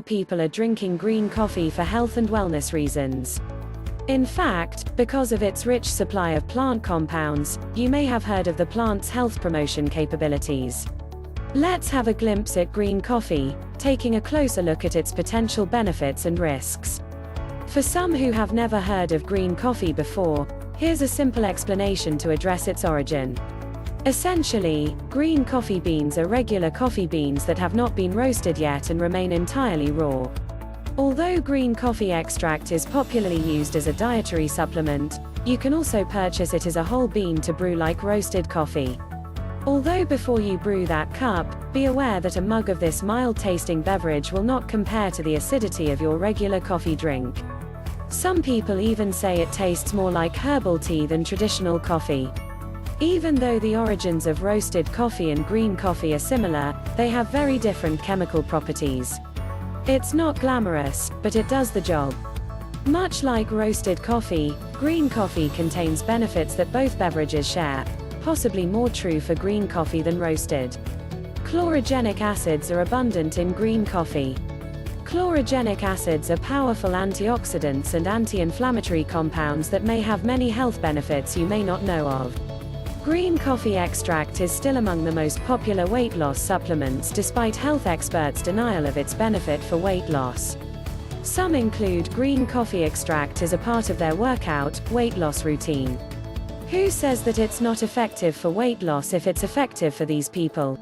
people are drinking green coffee for health and wellness reasons. In fact, because of its rich supply of plant compounds, you may have heard of the plant's health promotion capabilities. Let's have a glimpse at green coffee, taking a closer look at its potential benefits and risks. For some who have never heard of green coffee before, here's a simple explanation to address its origin. Essentially, green coffee beans are regular coffee beans that have not been roasted yet and remain entirely raw. Although green coffee extract is popularly used as a dietary supplement, you can also purchase it as a whole bean to brew like roasted coffee. Although before you brew that cup, be aware that a mug of this mild-tasting beverage will not compare to the acidity of your regular coffee drink. Some people even say it tastes more like herbal tea than traditional coffee. Even though the origins of roasted coffee and green coffee are similar, they have very different chemical properties. It's not glamorous, but it does the job. Much like roasted coffee, green coffee contains benefits that both beverages share, possibly more true for green coffee than roasted. Chlorogenic acids are abundant in green coffee. Chlorogenic acids are powerful antioxidants and anti-inflammatory compounds that may have many health benefits you may not know of. Green coffee extract is still among the most popular weight loss supplements despite health experts' denial of its benefit for weight loss. Some include green coffee extract as a part of their workout, weight loss routine. Who says that it's not effective for weight loss if it's effective for these people?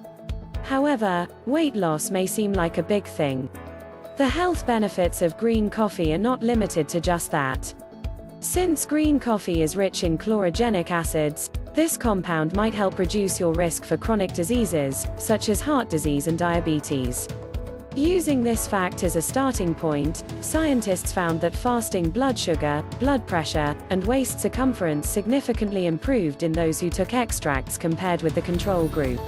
However, weight loss may seem like a big thing. The health benefits of green coffee are not limited to just that. Since green coffee is rich in chlorogenic acids, this compound might help reduce your risk for chronic diseases, such as heart disease and diabetes. Using this fact as a starting point, scientists found that fasting blood sugar, blood pressure, and waist circumference significantly improved in those who took extracts compared with the control group.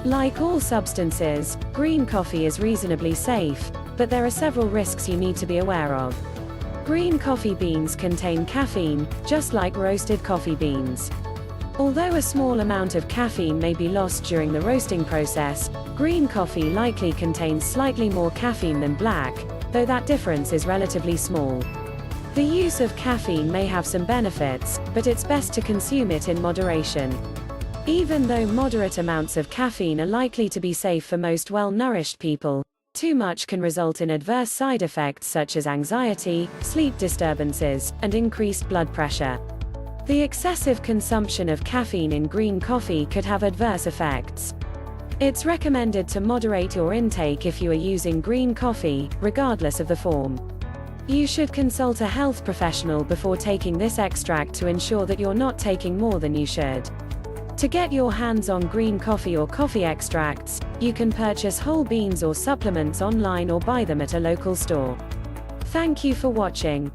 Like all substances, green coffee is reasonably safe, but there are several risks you need to be aware of. Green coffee beans contain caffeine, just like roasted coffee beans. Although a small amount of caffeine may be lost during the roasting process, green coffee likely contains slightly more caffeine than black, though that difference is relatively small. The use of caffeine may have some benefits, but it's best to consume it in moderation. Even though moderate amounts of caffeine are likely to be safe for most well-nourished people, too much can result in adverse side effects such as anxiety, sleep disturbances, and increased blood pressure. The excessive consumption of caffeine in green coffee could have adverse effects. It's recommended to moderate your intake if you are using green coffee, regardless of the form. You should consult a health professional before taking this extract to ensure that you're not taking more than you should. To get your hands on green coffee or coffee extracts, you can purchase whole beans or supplements online or buy them at a local store. Thank you for watching.